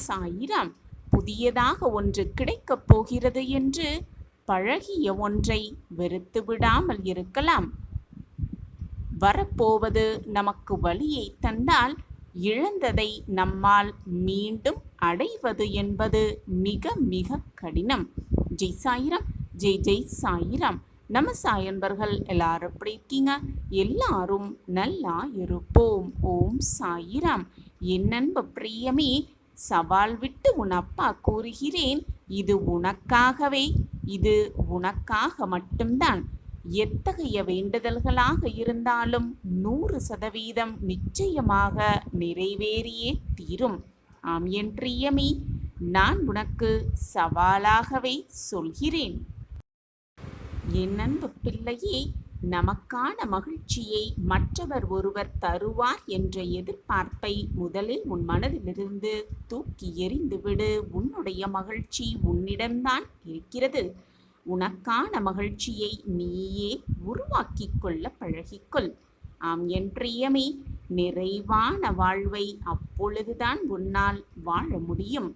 சாயிராம். புதியதாக ஒன்று கிடைக்கப் போகிறது என்று பழகிய ஒன்றை வெறுத்து விடாமல் இருக்கலாம். வரப்போவது நமக்கு வலியை தந்தால் இழந்ததை நம்மால் மீண்டும் அடைவது என்பது மிக மிக கடினம். ஜெய் சாயிராம். ஜெய் ஜெய் சாயிராம். நம்ம சாயன்பர்கள் எல்லாரும் எப்படி இருக்கீங்க? எல்லாரும் நல்லா இருப்போம். ஓம் சாயிராம். என் அன்பு பிரியமே, சவால் விட்டு உன் அப்பா கூறுகிறேன், இது உனக்காகவே, இது உனக்காக மட்டும்தான். எத்தகைய வேண்டுதல்களாக இருந்தாலும் 100% நிச்சயமாக நிறைவேறியே தீரும். ஆம் என் பிரியமே, நான் உனக்கு சவாலாகவே சொல்கிறேன். என் அன்பு பிள்ளையே, நமக்கான மகிழ்ச்சியை மற்றவர் ஒருவர் தருவார் என்ற எதிர்பார்ப்பை முதலில் உன் மனதிலிருந்து தூக்கி எறிந்துவிடு. உன்னுடைய மகிழ்ச்சி உன்னிடம்தான் இருக்கிறது. உனக்கான மகிழ்ச்சியை நீயே உருவாக்கிக் கொள்ள பழகிக்கொள். ஆம் என் பிரியமே, நிறைவான வாழ்வை அப்பொழுதுதான் உன்னால் வாழ முடியும்.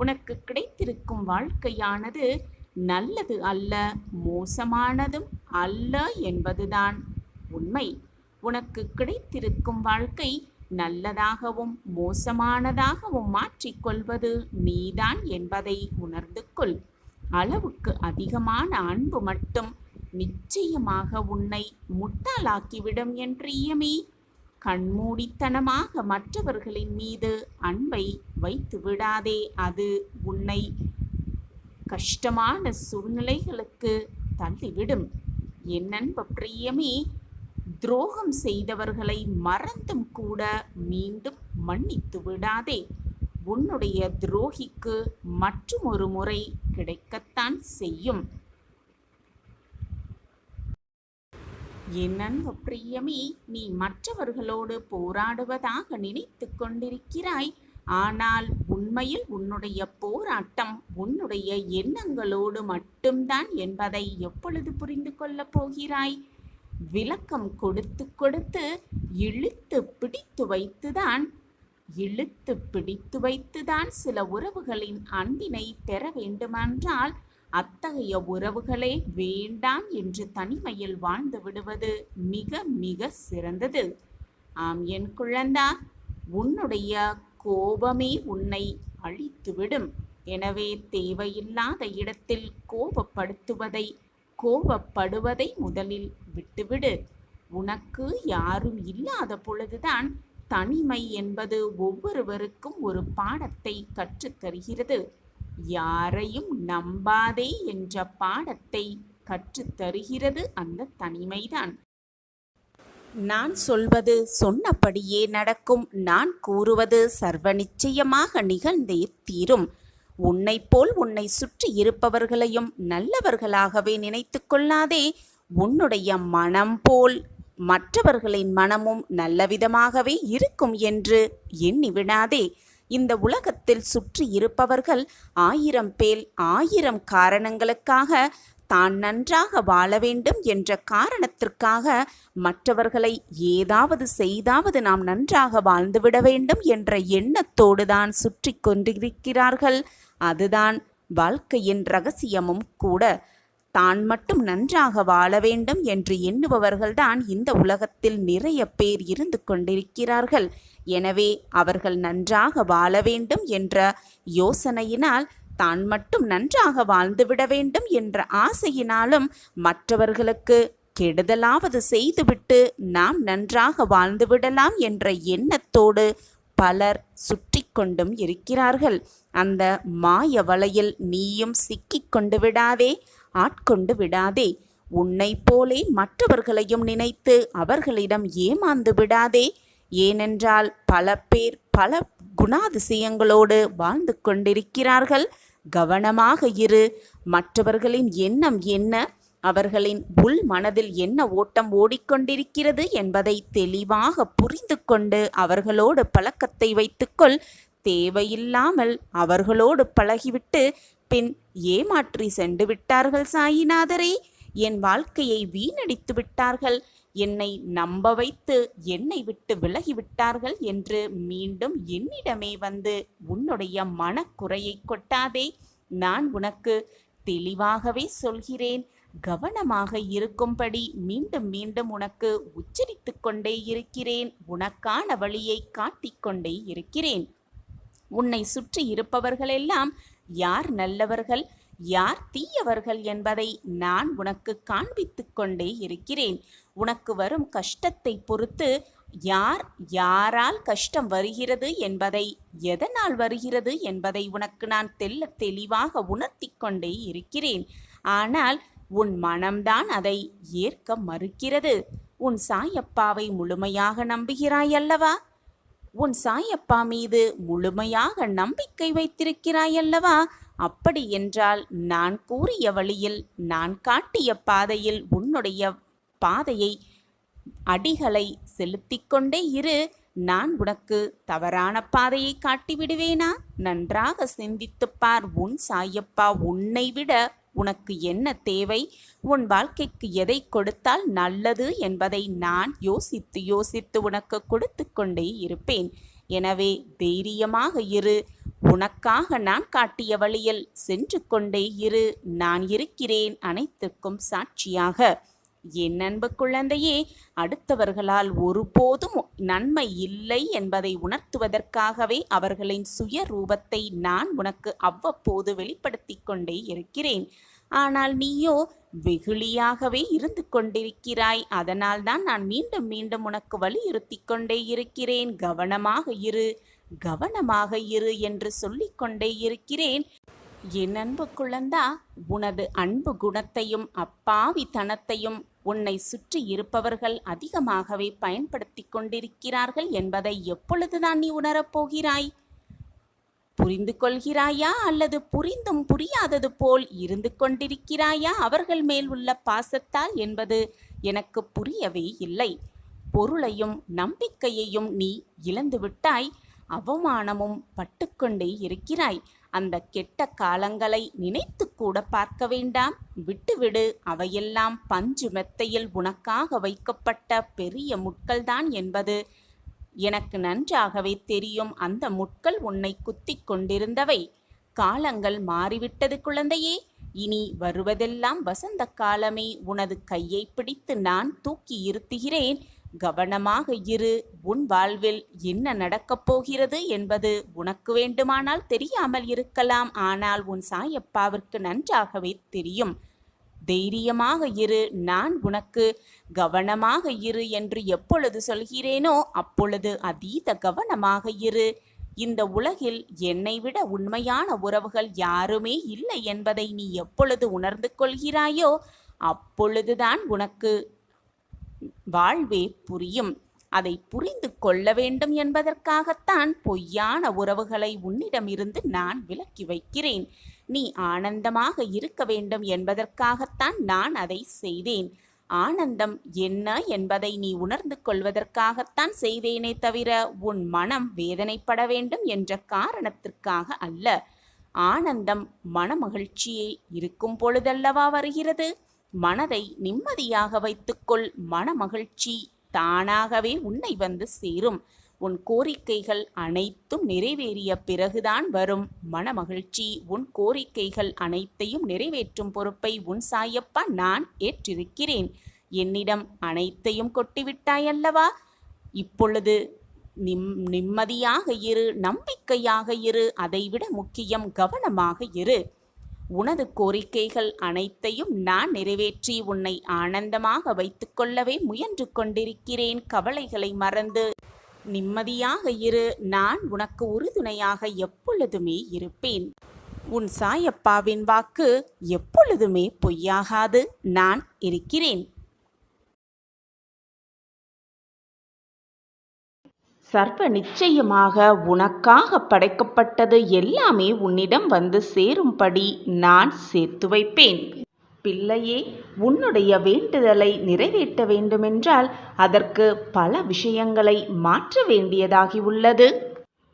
உனக்கு கிடைத்திருக்கும் வாழ்க்கையானது நல்லது அல்ல, மோசமானதும் அல்ல என்பதுதான் உண்மை. உனக்கு கிடைத்திருக்கும் வாழ்க்கை நல்லதாகவும் மோசமானதாகவும் மாற்றிக்கொள்வது நீதான் என்பதை உணர்ந்து கொள். அளவுக்கு அதிகமான அன்பு மட்டும் நிச்சயமாக உன்னை முட்டாளாக்கிவிடும் என் பிரியமே. கண்மூடித்தனமாக மற்றவர்களின் மீது அன்பை வைத்து விடாதே. அது உன்னை கஷ்டமான சூழ்நிலைகளுக்கு தள்ளிவிடும். என் அன்பு பிரியமே, துரோகம் செய்தவர்களை மறந்தும் கூட மீண்டும் மன்னித்து விடாதே. உன்னுடைய துரோகிக்கு மற்றும் ஒரு முறை கிடைக்கத்தான் செய்யும். என் அன்பு பிரியமே, நீ மற்றவர்களோடு போராடுவதாக நினைத்து கொண்டிருக்கிறாய். ஆனால் உண்மையில் உன்னுடைய போராட்டம் உன்னுடைய எண்ணங்களோடு மட்டும்தான் என்பதை எப்பொழுது புரிந்து கொள்ளப் போகிறாய்? விளக்கம் கொடுத்து கொடுத்து இழுத்து பிடித்து வைத்துதான் சில உறவுகளின் அன்பினை பெற வேண்டுமென்றால் அத்தகைய உறவுகளே வேண்டாம் என்று தனிமையில் வாழ்ந்து விடுவது மிக மிக சிறந்தது. ஆம் என் குழந்தா, உன்னுடைய கோபமே உன்னை அழித்துவிடும். எனவே தேவையில்லாத இடத்தில் கோபப்படுவதை முதலில் விட்டுவிடு. உனக்கு யாரும் இல்லாத பொழுதுதான் தனிமை என்பது ஒவ்வொருவருக்கும் ஒரு பாடத்தை கற்றுத்தருகிறது. யாரையும் நம்பாதே என்ற பாடத்தை கற்றுத்தருகிறது அந்த தனிமைதான். நான் சொல்வது சொன்னபடியே நடக்கும். நான் கூறுவது சர்வ நிச்சயமாக நிகழ்ந்தே தீரும். உன்னை போல் உன்னை சுற்றி இருப்பவர்களையும் நல்லவர்களாகவே நினைத்து கொள்ளாதே. உன்னுடைய மனம் போல் மற்றவர்களின் மனமும் நல்லவிதமாகவே இருக்கும் என்று எண்ணிவிடாதே. இந்த உலகத்தில் சுற்றி இருப்பவர்கள் 1000 பேர் 1000 காரணங்களுக்காக தான் நன்றாக வாழ வேண்டும் என்ற காரணத்திற்காக மற்றவர்களை ஏதாவது செய்தாவது நாம் நன்றாக வாழ்ந்துவிட வேண்டும் என்ற எண்ணத்தோடு தான் சுற்றி கொண்டிருக்கிறார்கள். அதுதான் வாழ்க்கையின் ரகசியமும் கூட. தான் மட்டும் நன்றாக வாழ வேண்டும் என்று எண்ணுபவர்கள்தான் இந்த உலகத்தில் நிறைய பேர் இருந்து கொண்டிருக்கிறார்கள். எனவே அவர்கள் நன்றாக வாழ வேண்டும் என்ற யோசனையினால், தான் மட்டும் நன்றாக வாழ்ந்துவிட வேண்டும் என்ற ஆசையினாலும் மற்றவர்களுக்கு கெடுதலாவது செய்துவிட்டு நாம் நன்றாக வாழ்ந்துவிடலாம் என்ற எண்ணத்தோடு பலர் சுற்றி கொண்டும் இருக்கிறார்கள். அந்த மாய வலையில் நீயும் சிக்கிக் கொண்டு விடாதே, ஆட்கொண்டு விடாதே. உன்னை போலே மற்றவர்களையும் நினைத்து அவர்களிடம் ஏமாந்து விடாதே. ஏனென்றால் பல பேர் பல குணாதிசயங்களோடு வாழ்ந்து கொண்டிருக்கிறார்கள். கவனமாக இரு. மற்றவர்களின் எண்ணம் என்ன, அவர்களின் உள் மனதில் என்ன ஓட்டம் ஓடிக்கொண்டிருக்கிறது என்பதை தெளிவாக புரிந்து கொண்டு அவர்களோடு பழக்கத்தை வைத்துக்கொள். தேவையில்லாமல் அவர்களோடு பழகிவிட்டு பின் ஏமாற்றி சென்று விட்டார்கள் சாயிநாதரே, என் வாழ்க்கையை வீணடித்து விட்டார்கள், என்னை நம்ப வைத்து என்னை விட்டு விலகிவிட்டார்கள் என்று மீண்டும் என்னிடமே வந்து உன்னுடைய மனக்குறையை கொட்டாதே. நான் உனக்கு தெளிவாகவே சொல்கிறேன். கவனமாக இருக்கும்படி மீண்டும் மீண்டும் உனக்கு உச்சரித்து கொண்டே இருக்கிறேன். உனக்கான வழியை காட்டிக்கொண்டே இருக்கிறேன். உன்னை சுற்றி இருப்பவர்களெல்லாம் யார் நல்லவர்கள் யார் தீயவர்கள் என்பதை நான் உனக்கு காண்பித்துக் கொண்டே இருக்கிறேன். உனக்கு வரும் கஷ்டத்தை பொறுத்து யாரால் கஷ்டம் வருகிறது என்பதை, எதனால் வருகிறது என்பதை உனக்கு நான் தெளிவாக உணர்த்தி கொண்டே இருக்கிறேன். ஆனால் உன் மனம்தான் அதை ஏற்க மறுக்கிறது. உன் சாயப்பாவை முழுமையாக நம்புகிறாய் அல்லவா? உன் சாயப்பா மீது முழுமையாக நம்பிக்கை வைத்திருக்கிறாய் அல்லவா? அப்படி என்றால் நான் கூறிய வழியில், நான் காட்டிய பாதையில் உன்னுடைய பாதையை அடிகளை செலுத்திக் கொண்டே இரு. நான் உனக்கு தவறான பாதையை காட்டிவிடுவேனா? நன்றாக சிந்தித்துப் பார். உன் சாயப்பா உன்னை விட உனக்கு என்ன தேவை, உன் வாழ்க்கைக்கு எதை கொடுத்தால் நல்லது என்பதை நான் யோசித்து யோசித்து உனக்கு கொடுத்து கொண்டே இருப்பேன். எனவே தைரியமாக இரு. உனக்காக நான் காட்டிய வழியில் சென்று கொண்டே இரு. நான் இருக்கிறேன் அனைத்துக்கும் சாட்சியாக. என் அன்பு குழந்தையே, அடுத்தவர்களால் ஒருபோதும் நன்மை இல்லை என்பதை உணர்த்துவதற்காகவே அவர்களின் சுய ரூபத்தை நான் உனக்கு அவ்வப்போது வெளிப்படுத்தி கொண்டே இருக்கிறேன். ஆனால் நீயோ வெகுளியாகவே இருந்து கொண்டிருக்கிறாய். அதனால்தான் நான் மீண்டும் மீண்டும் உனக்கு வலியுறுத்தி கொண்டே இருக்கிறேன். கவனமாக இரு, கவனமாக இரு என்று சொல்லிக் கொண்டே இருக்கிறேன். என் அன்பு குழந்தா, உனது அன்பு குணத்தையும் அப்பாவித்தனத்தையும் உன்னை சுற்றி இருப்பவர்கள் அதிகமாகவே பயன்படுத்தி கொண்டிருக்கிறார்கள் என்பதை எப்பொழுதுதான் நீ உணரப்போகிறாய்? புரிந்து கொள்கிறாயா அல்லது புரிந்தும் புரியாதது போல் இருந்து கொண்டிருக்கிறாயா அவர்கள் மேல் உள்ள பாசத்தால் என்பது எனக்கு புரியவே இல்லை. பொருளையும் நம்பிக்கையையும் நீ இழந்துவிட்டாய். அவமானமும் பட்டுக்கொண்டே இருக்கிறாய். அந்த கெட்ட காலங்களை நினைத்து கூட பார்க்க வேண்டாம். விட்டுவிடு. அவையெல்லாம் பஞ்சு மெத்தையில் உனக்காக வைக்கப்பட்ட பெரிய முட்கள்தான் என்பது எனக்கு நன்றாகவே தெரியும். அந்த முட்கள் உன்னை குத்தி கொண்டிருந்தவை. காலங்கள் மாறிவிட்டது குழந்தையே. இனி வருவதெல்லாம் வசந்த காலமே. உனது கையை பிடித்து நான் தூக்கி இருத்துகிறேன். கவனமாக இரு. உன் வாழ்வில் என்ன நடக்கப் போகிறது என்பது உனக்கு வேண்டுமானால் தெரியாமல் இருக்கலாம். ஆனால் உன் சாயப்பாவிற்கு நன்றாகவே தெரியும். தைரியமாக இரு. நான் உனக்கு கவனமாக இரு என்று எப்பொழுது சொல்கிறேனோ அப்பொழுது அதீத கவனமாக இரு. இந்த உலகில் என்னை விட உண்மையான உறவுகள் யாருமே இல்லை என்பதை நீ எப்பொழுது உணர்ந்து கொள்கிறாயோ அப்பொழுதுதான் உனக்கு வாழ்வே புரியும். அதை புரிந்து கொள்ள வேண்டும் என்பதற்காகத்தான் பொய்யான உறவுகளை உன்னிடமிருந்து நான் விலக்கி வைக்கிறேன். நீ ஆனந்தமாக இருக்க வேண்டும் என்பதற்காகத்தான் நான் அதை செய்தேன். ஆனந்தம் என்ன என்பதை நீ உணர்ந்து கொள்வதற்காகத்தான் செய்தேனே தவிர உன் மனம் வேதனைப்பட வேண்டும் என்ற காரணத்திற்காக அல்ல. ஆனந்தம் மனமகிழ்ச்சியே இருக்கும் பொழுதல்லவா வருகிறது. மனதை நிம்மதியாக வைத்துக்கொள். மனமகிழ்ச்சி தானாகவே உன்னை வந்து சேரும். உன் கோரிக்கைகள் அனைத்தும் நிறைவேறிய பிறகுதான் வரும் மனமகிழ்ச்சி. உன் கோரிக்கைகள் அனைத்தையும் நிறைவேற்றும் பொறுப்பை உன் சாயப்பா நான் ஏற்றிருக்கிறேன். என்னிடம் அனைத்தையும் கொட்டிவிட்டாயல்லவா? இப்பொழுது நிம்மதியாக இரு, நம்பிக்கையாக இரு. அதைவிட முக்கியம் கவனமாக இரு. உனது கோரிக்கைகள் அனைத்தையும் நான் நிறைவேற்றி உன்னை ஆனந்தமாக வைத்துக்கொள்ளவே முயன்று கொண்டிருக்கிறேன். கவலைகளை மறந்து நிம்மதியாக இரு. நான் உனக்கு உறுதுணையாக எப்பொழுதுமே இருப்பேன். உன் சாயப்பாவின் வாக்கு எப்பொழுதுமே பொய்யாகாது. நான் இருக்கிறேன். சர்வ நிச்சயமாக உனக்காக படைக்கப்பட்டது எல்லாமே உன்னிடம் வந்து சேரும்படி நான் சேர்த்து வைப்பேன். பிள்ளையே, உன்னுடைய வேண்டுதலை நிறைவேற்ற வேண்டுமென்றால் அதற்கு பல விஷயங்களை மாற்ற வேண்டியதாகி உள்ளது.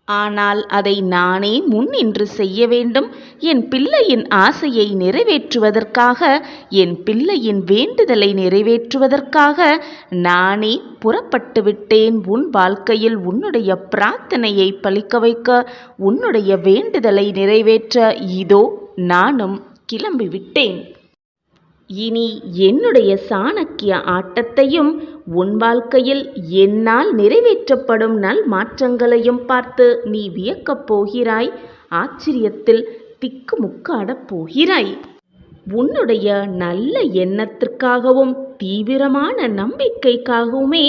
ஆனால் அதை நானே முன்னின்று செய்ய வேண்டும். என் பிள்ளையின் ஆசையை நிறைவேற்றுவதற்காக, என் பிள்ளையின் வேண்டுதலை நிறைவேற்றுவதற்காக நானே புறப்பட்டு விட்டேன். உன் வாழ்க்கையில் உன்னுடைய பிரார்த்தனையை பலிக்க வைக்க, உன்னுடைய வேண்டுதலை நிறைவேற்ற இதோ நானும் கிளம்பிவிட்டேன். இனி என்னுடைய சாணக்கிய ஆட்டத்தையும் உன் வாழ்க்கையில் என்னால் நிறைவேற்றப்படும் நல் மாற்றங்களையும் பார்த்து நீ வியக்கப் போகிறாய். ஆச்சரியத்தில் திக்குமுக்காடப் போகிறாய். உன்னுடைய நல்ல எண்ணத்திற்காகவும் தீவிரமான நம்பிக்கைக்காகவுமே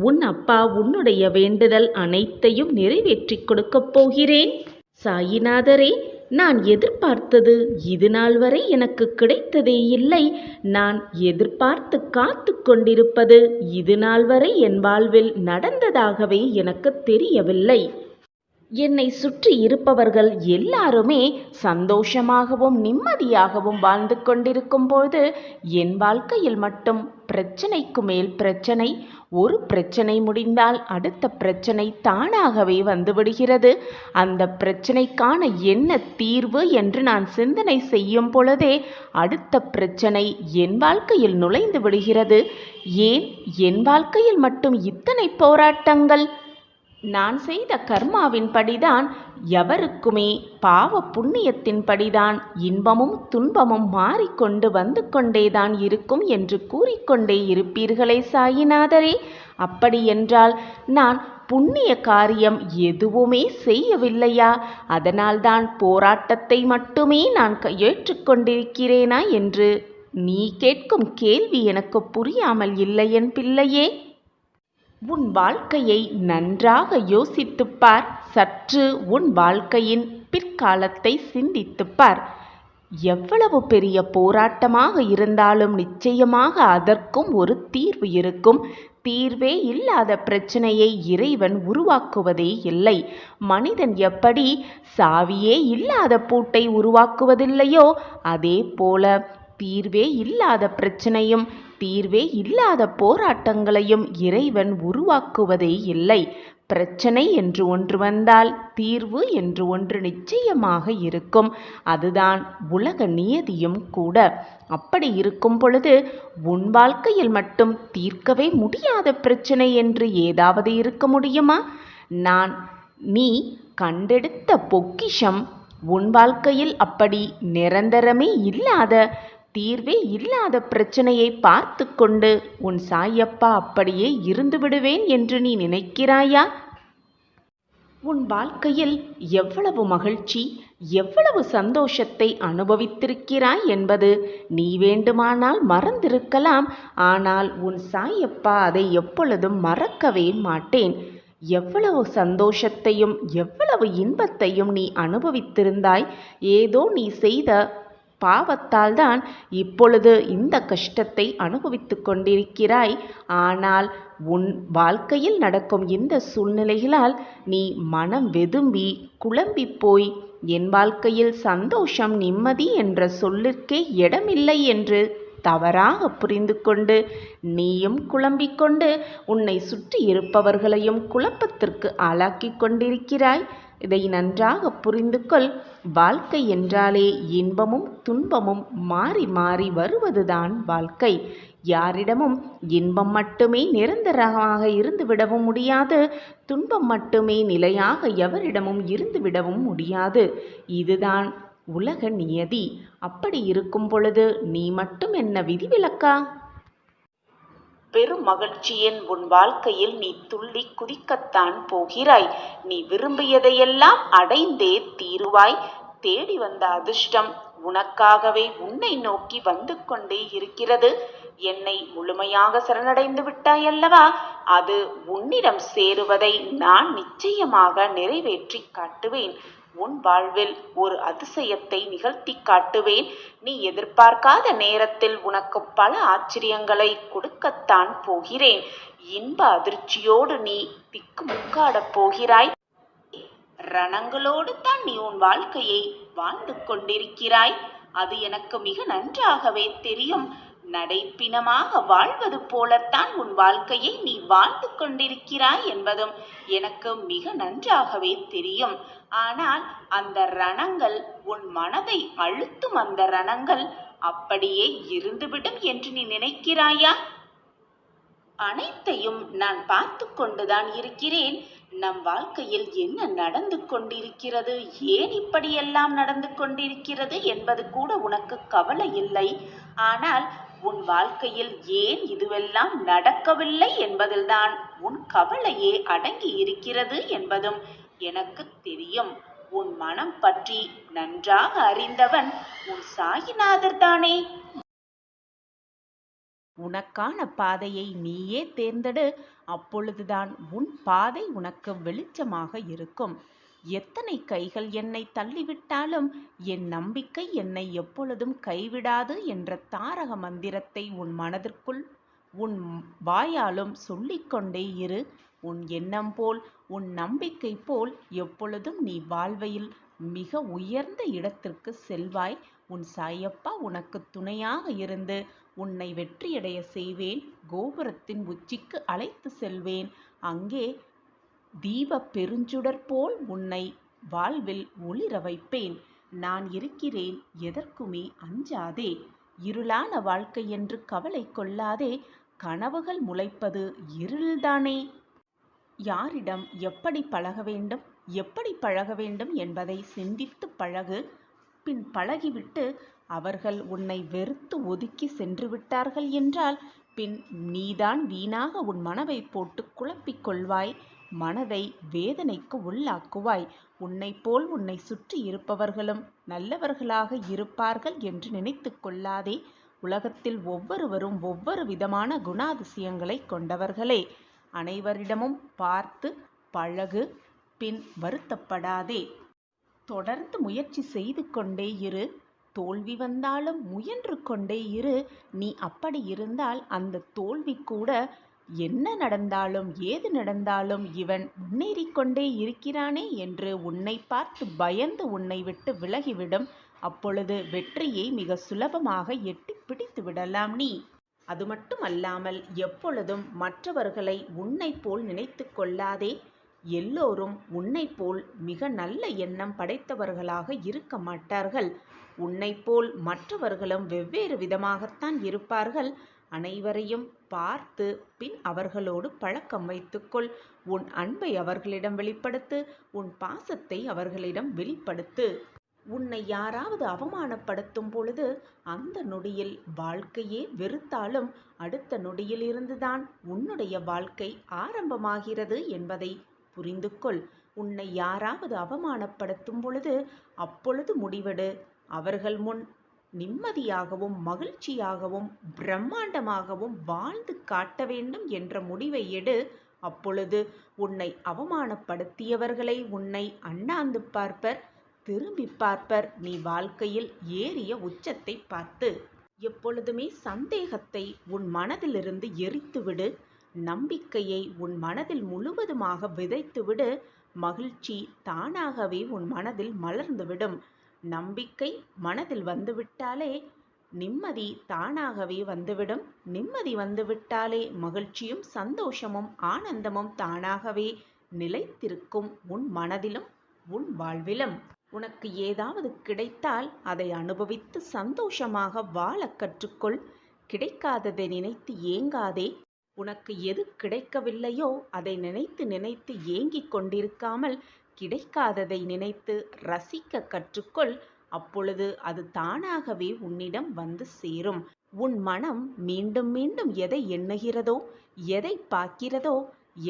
உன் அப்பா உன்னுடைய வேண்டுதல் அனைத்தையும் நிறைவேற்றி கொடுக்கப் போகிறேன். சாயிநாதரே, நான் எதிர்பார்த்தது இது நாள் வரை எனக்கு கிடைத்ததே இல்லை. நான் எதிர்பார்த்து காத்து கொண்டிருப்பது இது நாள் வரை என் வாழ்வில் நடந்ததாகவே எனக்கு தெரியவில்லை. என்னை சுற்றி இருப்பவர்கள் எல்லாருமே சந்தோஷமாகவும் நிம்மதியாகவும் வாழ்ந்து கொண்டிருக்கும் போது என் வாழ்க்கையில் மட்டும் பிரச்சனைக்கு மேல் பிரச்சனை. ஒரு பிரச்சனை முடிந்தால் அடுத்த பிரச்சனை தானாகவே வந்துவிடுகிறது. அந்த பிரச்சனைக்கான என்ன தீர்வு என்று நான் சிந்தனை செய்யும் பொழுதே அடுத்த பிரச்சனை என் வாழ்க்கையில் நுழைந்து விடுகிறது. ஏன் என் வாழ்க்கையில் மட்டும் இத்தனை போராட்டங்கள்? நான் செய்த கர்மாவின் படிதான், எவருக்குமே பாவ புண்ணியத்தின் படிதான் இன்பமும் துன்பமும் மாறிக்கொண்டு வந்து கொண்டேதான் இருக்கும் என்று கூறிக்கொண்டே இருப்பீர்களே சாயிநாதரே. அப்படியென்றால் நான் புண்ணிய காரியம் எதுவுமே செய்யவில்லையா? அதனால்தான் போராட்டத்தை மட்டுமே நான் ஏற்றுக்கொண்டிருக்கிறேனா என்று நீ கேட்கும் கேள்வி எனக்கு புரியாமல் இல்லை என் பிள்ளையே. உன் வாழ்க்கையை நன்றாக யோசித்துப்பார். சற்று உன் வாழ்க்கையின் பிற்காலத்தை சிந்தித்துப்பார். எவ்வளவு பெரிய போராட்டமாக இருந்தாலும் நிச்சயமாக அதற்கும் ஒரு தீர்வு இருக்கும். தீர்வே இல்லாத பிரச்சனையை இறைவன் உருவாக்குவதே இல்லை. மனிதன் எப்படி சாவியே இல்லாத பூட்டை உருவாக்குவதில்லையோ அதே போல தீர்வே இல்லாத பிரச்சனையும் தீர்வே இல்லாத போராட்டங்களையும் இறைவன் உருவாக்குவதே இல்லை. பிரச்சனை என்று ஒன்று வந்தால் தீர்வு என்று ஒன்று நிச்சயமாக இருக்கும். அதுதான் உலக நியதியும் கூட. அப்படி இருக்கும் பொழுது உன் வாழ்க்கையில் மட்டும் தீர்க்கவே முடியாத பிரச்சனை என்று ஏதாவது இருக்க முடியுமா? நீ கண்டெடுத்த பொக்கிஷம். உன் வாழ்க்கையில் அப்படி நிரந்தரமே இல்லாத தீர்வே இல்லாத பிரச்சனையை பார்த்து கொண்டு உன் சாயப்பா அப்படியே இருந்து விடுவேன் என்று நீ நினைக்கிறாயா? உன் வாழ்க்கையில் எவ்வளவு மகிழ்ச்சி, எவ்வளவு சந்தோஷத்தை அனுபவித்திருக்கிறாய் என்பது நீ வேண்டுமானால் மறந்திருக்கலாம். ஆனால் உன் சாயப்பா அதை எப்பொழுதும் மறக்கவே மாட்டேன். எவ்வளவு சந்தோஷத்தையும் எவ்வளவு இன்பத்தையும் நீ அனுபவித்திருந்தாய். ஏதோ நீ செய்த பாவத்தால் தான் இப்பொழுது இந்த கஷ்டத்தை அனுபவித்து கொண்டிருக்கிறாய். ஆனால் உன் வாழ்க்கையில் நடக்கும் இந்த சூழ்நிலைகளால் நீ மனம் வெதும்பி குழம்பி போய் என் வாழ்க்கையில் சந்தோஷம் நிம்மதி என்ற சொல்லிற்கே இடமில்லை என்று தவறாக புரிந்து கொண்டு நீயும் குழம்பிக் கொண்டு உன்னை சுற்றி இருப்பவர்களையும் குழப்பத்திற்கு ஆளாக்கி கொண்டிருக்கிறாய். இதை நன்றாக புரிந்து கொள். வாழ்க்கை என்றாலே இன்பமும் துன்பமும் மாறி மாறி வருவதுதான் வாழ்க்கை. யாரிடமும் இன்பம் மட்டுமே நிரந்தரமாக இருந்துவிடவும் முடியாது. துன்பம் மட்டுமே நிலையாக எவரிடமும் இருந்துவிடவும் முடியாது. இதுதான் உலக நியதி. அப்படி இருக்கும் பொழுது நீ மட்டும் என்ன விதிவிலக்கா? பெரும் மகிழ்ச்சியின் உன் வாழ்க்கையில் நீ துள்ளி குதிக்கத்தான் போகிறாய். நீ விரும்பியதையெல்லாம் அடைந்தே தீருவாய். தேடி வந்த அதிர்ஷ்டம் உனக்காகவே உன்னை நோக்கி வந்து கொண்டே இருக்கிறது. என்னை முழுமையாக சரணடைந்து விட்டாய் அல்லவா? அது உன்னிடம் சேருவதை நான் நிச்சயமாக நிறைவேற்றி காட்டுவேன். உன் வாழ்வில் ஒரு அதிசயத்தை நிகழ்த்தி காட்டுவேன். நீ எதிர்பார்க்காத நேரத்தில் உனக்கு பல ஆச்சரியங்களை கொடுக்கத்தான் போகிறேன். இன்ப அதிர்ச்சியோடு நீ திக்குமுக்காடப் போகிறாய். ரணங்களோடு தான் நீ உன் வாழ்க்கையை வாழ்ந்து கொண்டிருக்கிறாய். அது எனக்கு மிக நன்றாகவே தெரியும். நடைப்பிணமாக வாழ்வது போலத்தான் உன் வாழ்க்கையை நீ வாழ்ந்து கொண்டிருக்கிறாய் என்பதும் எனக்கு மிக நன்றாகவே தெரியும். ஆனால் அந்த ரணங்கள், உன் மனதை அழுத்தும் அந்த ரணங்கள் அப்படியே இருந்துவிடும் என்று நீ நினைக்கிறாயா? அனைத்தையும் நான் பார்த்து கொண்டுதான் இருக்கிறேன். நம் வாழ்க்கையில் என்ன நடந்து கொண்டிருக்கிறது, ஏன் இப்படியெல்லாம் நடந்து கொண்டிருக்கிறது என்பது கூட உனக்கு கவலை இல்லை. ஆனால் உன் வாழ்க்கையில் ஏன் இதுவெல்லாம் நடக்கவில்லை என்பதில்தான் உன் கவலையே அடங்கி இருக்கிறது என்பதும் எனக்கு தெரியும். உன் மனம் பற்றி நன்றாக அறிந்தவன் உன் சாயிநாதர் தானே. உனக்கான பாதையை நீயே தேர்ந்தெடு. அப்பொழுதுதான் உன் பாதை உனக்கு வெளிச்சமாக இருக்கும். எத்தனை கைகள் என்னை தள்ளிவிட்டாலும் என் நம்பிக்கை என்னை எப்பொழுதும் கைவிடாது என்ற தாரக மந்திரத்தை உன் மனதிற்குள் உன் வாயாலும் சொல்லிக்கொண்டே இரு. உன் எண்ணம் போல், உன் நம்பிக்கை போல் எப்பொழுதும் நீ வாழ்வையில் மிக உயர்ந்த இடத்திற்கு செல்வாய். உன் சாயப்பா உனக்கு துணையாக இருந்து உன்னை வெற்றியடைய செய்வேன். கோபுரத்தின் உச்சிக்கு அழைத்து செல்வேன். அங்கே தீப பெருஞ்சுடர் போல் உன்னை வாழ்வில் ஒளிர வைப்பேன். நான் இருக்கிறேன், எதற்குமே அஞ்சாதே. இருளான வாழ்க்கை என்று கவலை கொள்ளாதே. கனவுகள் முளைப்பது இருள்தானே. யாரிடம் எப்படி பழக வேண்டும், எப்படி பழக வேண்டும் என்பதை சிந்தித்து பழகு. பின் பழகிவிட்டு அவர்கள் உன்னை வெறுத்து ஒதுக்கி சென்று விட்டார்கள் என்றால் பின் நீதான் வீணாக உன் மனதை போட்டு குழப்பிக் கொள்வாய். மனதை வேதனைக்கு உள்ளாக்குவாய். உன்னை போல் உன்னை சுற்றி இருப்பவர்களும் நல்லவர்களாக இருப்பார்கள் என்று நினைத்து கொள்ளாதே. உலகத்தில் ஒவ்வொருவரும் ஒவ்வொரு விதமான குணாதிசயங்களை கொண்டவர்களே. அனைவரிடமும் பார்த்து பழகு. பின் வருத்தப்படாதே. தொடர்ந்து முயற்சி செய்து கொண்டே இரு. தோல்வி வந்தாலும் முயன்று கொண்டே இரு. நீ அப்படி இருந்தால் அந்த தோல்வி கூட என்ன நடந்தாலும் ஏது நடந்தாலும் இவன் முன்னேறிக் கொண்டே இருக்கிறானே என்று உன்னை பார்த்து பயந்து உன்னை விட்டு விலகிவிடும். அப்பொழுது வெற்றியை மிக சுலபமாக எட்டி பிடித்து விடலாம் நீ. அது மட்டுமல்லாமல் எப்பொழுதும் மற்றவர்களை உன்னை போல் நினைத்து கொள்ளாதே. எல்லோரும் உன்னை போல் மிக நல்ல எண்ணம் படைத்தவர்களாக இருக்க மாட்டார்கள். உன்னை போல் மற்றவர்களும் வெவ்வேறு விதமாகத்தான் இருப்பார்கள். அனைவரையும் பார்த்து பின் அவர்களோடு பழக்கம் வைத்துக்கொள். உன் அன்பை அவர்களிடம் வெளிப்படுத்து. உன் பாசத்தை அவர்களிடம் வெளிப்படுத்து. உன்னை யாராவது அவமானப்படுத்தும் பொழுது அந்த நொடியில் வாழ்க்கையே வெறுத்தாலும் அடுத்த நொடியில் இருந்துதான் உன்னுடைய வாழ்க்கை ஆரம்பமாகிறது என்பதை புரிந்து கொள். உன்னை யாராவது அவமானப்படுத்தும் பொழுது அப்பொழுது முடிவெடு. அவர்கள் முன் நிம்மதியாகவும் மகிழ்ச்சியாகவும் பிரம்மாண்டமாகவும் வாழ்ந்து காட்ட வேண்டும் என்ற முடிவை எடு. அப்பொழுது உன்னை அவமானப்படுத்தியவர்களை உன்னை அண்ணாந்து பார்ப்பர், திரும்பி பார்ப்பர். நீ வாழ்க்கையில் ஏறிய உச்சத்தை பார்த்து. எப்பொழுதுமே சந்தேகத்தை உன் மனதிலிருந்து எரித்துவிடு. நம்பிக்கையை உன் மனதில் முழுவதுமாக விதைத்துவிடு. மகிழ்ச்சி தானாகவே உன் மனதில் மலர்ந்துவிடும். நம்பிக்கை மனதில் வந்துவிட்டாலே நிம்மதி தானாகவே வந்துவிடும். நிம்மதி வந்துவிட்டாலே மகிழ்ச்சியும் சந்தோஷமும் ஆனந்தமும் தானாகவே நிலைத்திருக்கும் உன் மனதிலும் உன் வாழ்விலும். உனக்கு ஏதாவது கிடைத்தால் அதை அனுபவித்து சந்தோஷமாக வாழ கற்றுக்கொள். கிடைக்காததை நினைத்து ஏங்காதே. உனக்கு எது கிடைக்கவில்லையோ அதை நினைத்து நினைத்து ஏங்கிக் கொண்டிருக்காமல் கிடைக்காததை நினைத்து ரசிக்க கற்றுக்கொள். அப்பொழுது அது தானாகவே உன்னிடம் வந்து சேரும். உன் மனம் மீண்டும் மீண்டும் எதை எண்ணுகிறதோ, எதை பார்க்கிறதோ,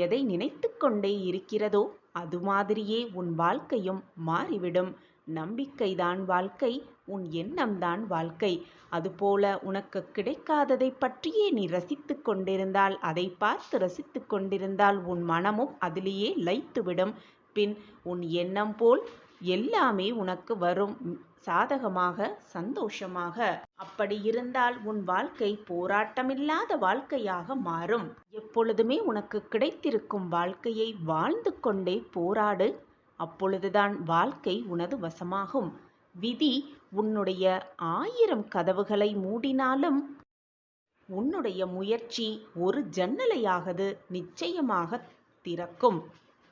எதை நினைத்து கொண்டே இருக்கிறதோ அது மாதிரியே உன் வாழ்க்கையும் மாறிவிடும். நம்பிக்கைதான் வாழ்க்கை, உன் எண்ணம்தான் வாழ்க்கை. அதுபோல உனக்கு கிடைக்காததை பற்றியே நீ ரசித்து கொண்டிருந்தால், அதை பார்த்து ரசித்து கொண்டிருந்தால் உன் மனமும் அதிலேயே லயித்துவிடும். பின் உன் எண்ணம் போல் எல்லாமே உனக்கு வரும், சாதகமாக சந்தோஷமாக. அப்படி இருந்தால் உன் வாழ்க்கை போராட்டமில்லாத வாழ்க்கையாக மாறும். எப்பொழுதுமே உனக்கு கிடைத்திருக்கும் வாழ்க்கையை வாழ்ந்து கொண்டே போராடு. அப்பொழுதுதான் வாழ்க்கை உனது வசமாகும். விதி உன்னுடைய 1000 கதவுகளை மூடினாலும் உன்னுடைய முயற்சி ஒரு ஜன்னலையாகது நிச்சயமாக திறக்கும்.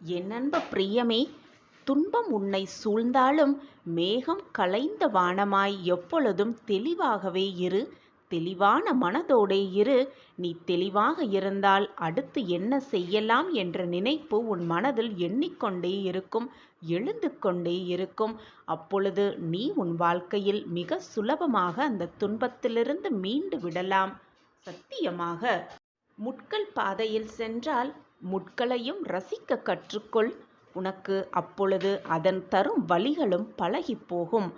என் அன்பு பிரியமே, துன்பம் உன்னை சூழ்ந்தாலும் மேகம் கலைந்த வானமாய் எப்பொழுதும் தெளிவாகவே இரு. தெளிவான மனதோடே இரு. நீ தெளிவாக இருந்தால் அடுத்து என்ன செய்யலாம் என்ற நினைப்பு உன் மனதில் எண்ணிக்கொண்டே இருக்கும், எழுந்து கொண்டே இருக்கும். அப்பொழுது நீ உன் வாழ்க்கையில் மிக சுலபமாக அந்த துன்பத்திலிருந்து மீண்டு விடலாம். சத்தியமாக. முட்கள் பாதையில் சென்றால் முட்களையும் ரசிக்க கற்றுக்கொள். உனக்கு அப்பொழுது அதன் தரும் வழிகளும் பழகி போகும்.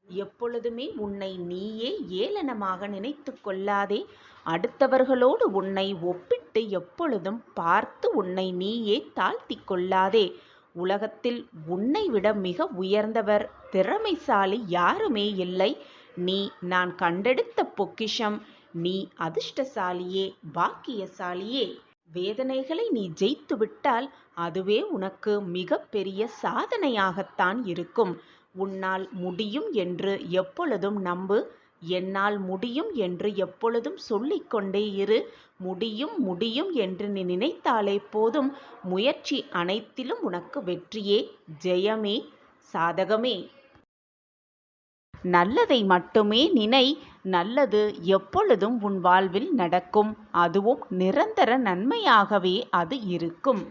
எப்பொழுதுமே உன்னை நீயே ஏளனமாக நினைத்து கொள்ளாதே. அடுத்தவர்களோடு உன்னை ஒப்பிட்டு எப்பொழுதும் பார்த்து உன்னை நீயே தாழ்த்தி கொள்ளாதே. உலகத்தில் உன்னை விட மிக உயர்ந்தவர், திறமைசாலி யாருமே இல்லை. நீ நான் கண்டெடுத்த பொக்கிஷம். நீ அதிர்ஷ்டசாலியே, பாக்கியசாலியே. வேதனைகளை நீ ஜெயித்து விட்டால் அதுவே உனக்கு மிக பெரிய சாதனையாகத்தான் இருக்கும். உன்னால் முடியும் என்று எப்பொழுதும் நம்பு. என்னால் முடியும் என்று எப்பொழுதும் சொல்லிக்கொண்டே இரு. முடியும் முடியும் என்று நீ நினைத்தாலே போதும். முயற்சி அனைத்திலும் உனக்கு வெற்றியே, ஜெயமே, சாதகமே. நல்லதை மட்டுமே நினை. நல்லது எப்பொழுதும் உன் வாழ்வில் நடக்கும். அதுவும் நிரந்தர நன்மையாகவே அது இருக்கும்.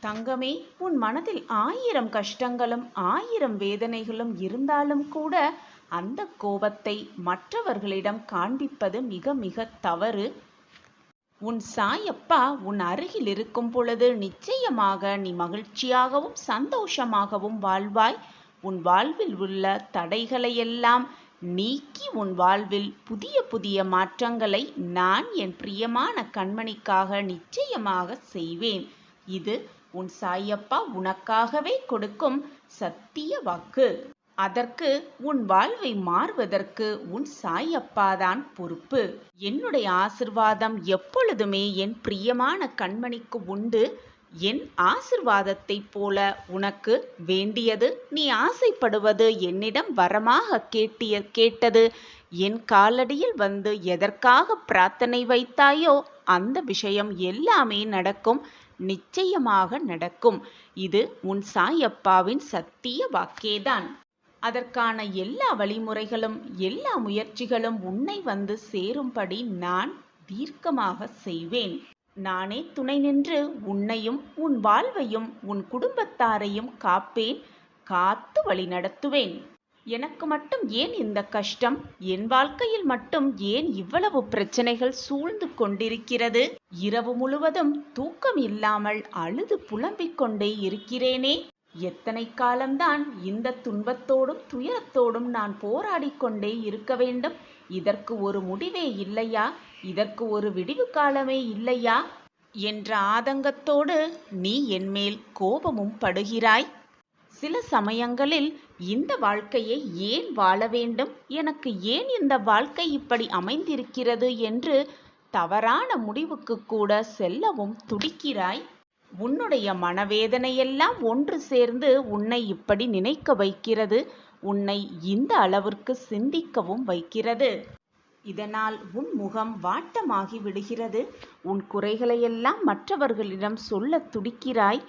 தங்கமே, உன் மனதில் 1000 கஷ்டங்களும் 1000 வேதனைகளும் இருந்தாலும் கூட அந்த கோபத்தை மற்றவர்களிடம் காண்பிப்பது மிக மிக தவறு. உன் சாயப்பா உன் அருகில் இருக்கும் பொழுது நிச்சயமாக நீ மகிழ்ச்சியாகவும் சந்தோஷமாகவும் வாழ்வாய். உன் வாழ்வில் உள்ள தடைகளையெல்லாம் நீக்கி உன் வாழ்வில் புதிய புதிய மாற்றங்களை நான் என் பிரியமான கண்மணிக்காக நிச்சயமாக செய்வேன். இது உன் சாயப்பா உனக்காகவே கொடுக்கும் சத்திய வாக்கு. அதற்கு உன் வாழ்வை மாறுவதற்கு உன் சாயப்பாதான் பொறுப்பு. என்னுடைய ஆசிர்வாதம் எப்பொழுதுமே என் பிரியமான கண்மணிக்கு உண்டு. என் ஆசிர்வாதத்தை போல உனக்கு வேண்டியது, நீ ஆசைப்படுவது, என்னிடம் வரமாக கேட்டது, என் காலடியில் வந்து எதற்காக பிரார்த்தனை வைத்தாயோ அந்த விஷயம் எல்லாமே நடக்கும். நிச்சயமாக நடக்கும். இது உன் சாயப்பாவின் சத்திய வாக்கேதான். அதற்கான எல்லா வழிமுறைகளும் எல்லா முயற்சிகளும் உன்னை வந்து சேரும்படி நான் தீர்க்கமாக செய்வேன். நானே துணை நின்று உன்னையும் உன் வாழ்வையும் உன் குடும்பத்தாரையும் காப்பேன், காத்து வழி நடத்துவேன். எனக்கு மட்டும் ஏன் இந்த கஷ்டம்? என் வாழ்க்கையில் மட்டும் ஏன் இவ்வளவு பிரச்சனைகள் சூழ்ந்து கொண்டிருக்கிறது? இரவு முழுவதும் தூக்கம் இல்லாமல் அழுது புலம்பிக் கொண்டே இருக்கிறேனே. எத்தனை காலம்தான் இந்த துன்பத்தோடும் துயரத்தோடும் நான் போராடி கொண்டே இருக்க வேண்டும்? இதற்கு ஒரு முடிவே இல்லையா? இதற்கு ஒரு விடிவு காலமே இல்லையா என்ற ஆதங்கத்தோடு நீ என்மேல் கோபமும் படுகிறாய். சில சமயங்களில் இந்த வாழ்க்கையை ஏன் வாழ வேண்டும், எனக்கு ஏன் இந்த வாழ்க்கை இப்படி அமைந்திருக்கிறது என்று தவறான முடிவுக்கு கூட செல்லவும் துடிக்கிறாய். உன்னுடைய மனவேதனையெல்லாம் ஒன்று சேர்ந்து உன்னை இப்படி நினைக்க வைக்கிறது. உன்னை இந்த அளவிற்கு சிந்திக்கவும் வைக்கிறது. இதனால் உன் முகம் வாட்டமாகி விடுகிறது. உன் குறைகளையெல்லாம் மற்றவர்களிடம் சொல்ல துடிக்கிறாய்.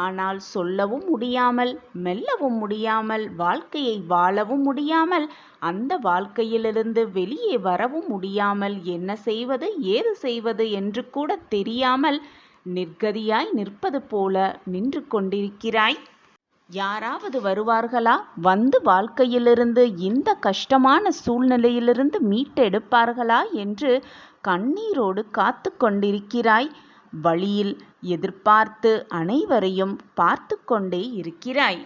ஆனால் சொல்லவும் முடியாமல், மெல்லவும் முடியாமல், வாழ்க்கையை வாழவும் முடியாமல், அந்த வாழ்க்கையிலிருந்து வெளியே வரவும் முடியாமல், என்ன செய்வது ஏது செய்வது என்று கூட தெரியாமல் நிர்கதியாய் நிற்பது போல நின்று கொண்டிருக்கிறாய். யாராவது வருவார்களா? வந்து வாழ்க்கையிலிருந்து இந்த கஷ்டமான சூழ்நிலையிலிருந்து மீட்டெடுப்பார்களா என்று கண்ணீரோடு காத்து கொண்டிருக்கிறாய். வழியில் எதிர்பார்த்து அனைவரையும் பார்த்து கொண்டே இருக்கிறாய்.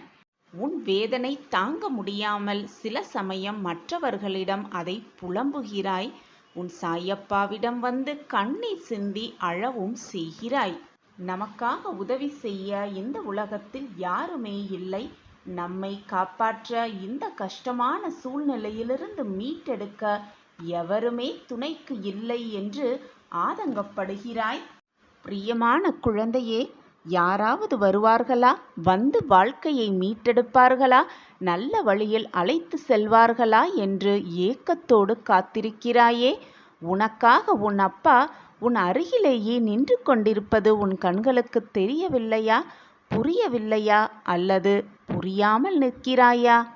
உன் வேதனை தாங்க முடியாமல் சில சமயம் மற்றவர்களிடம் அதை புலம்புகிறாய். உன் சாயப்பாவிடம் வந்து கண்ணீர் சிந்தி அழவும் செய்கிறாய். நமக்காக உதவி செய்ய இந்த உலகத்தில் யாருமே இல்லை. நம்மை காப்பாற்ற, இந்த கஷ்டமான சூழ்நிலையிலிருந்து மீட்டெடுக்க எவருமே துணைக்கு இல்லை என்று ஆதங்கப்படுகிறாய். பிரியமான குழந்தையே, யாராவது வருவார்களா? வந்து வாழ்க்கையை மீட்டெடுப்பார்களா? நல்ல வழியில் அழைத்து செல்வார்களா என்று ஏக்கத்தோடு காத்திருக்கிறாயே. உனக்காக உன் அப்பா உன் அருகிலேயே நின்று கொண்டிருப்பது உன் கண்களுக்கு தெரியவில்லையா? புரியவில்லையா? அல்லது புரியாமல் நிற்கிறாயா?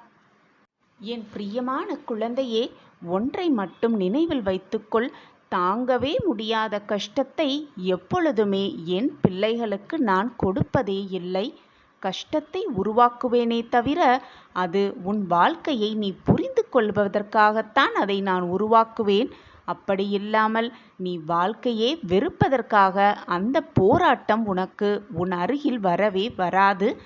என் பிரியமான குழந்தையே, ஒன்றை மட்டும் நினைவில் வைத்துக்கொள். தாங்கவே முடியாத கஷ்டத்தை எப்பொழுதுமே என் பிள்ளைகளுக்கு நான் கொடுப்பதே இல்லை. கஷ்டத்தை உருவாக்குவேனே தவிர, அது உன் வாழ்க்கையை நீ புரிந்து கொள்வதற்காகத்தான் அதை நான் உருவாக்குவேன். அப்படியில்லாமல் நீ வாழ்க்கையே வெறுப்பதற்காக அந்த போராட்டம் உனக்கு உன் அருகில் வரவே வராது.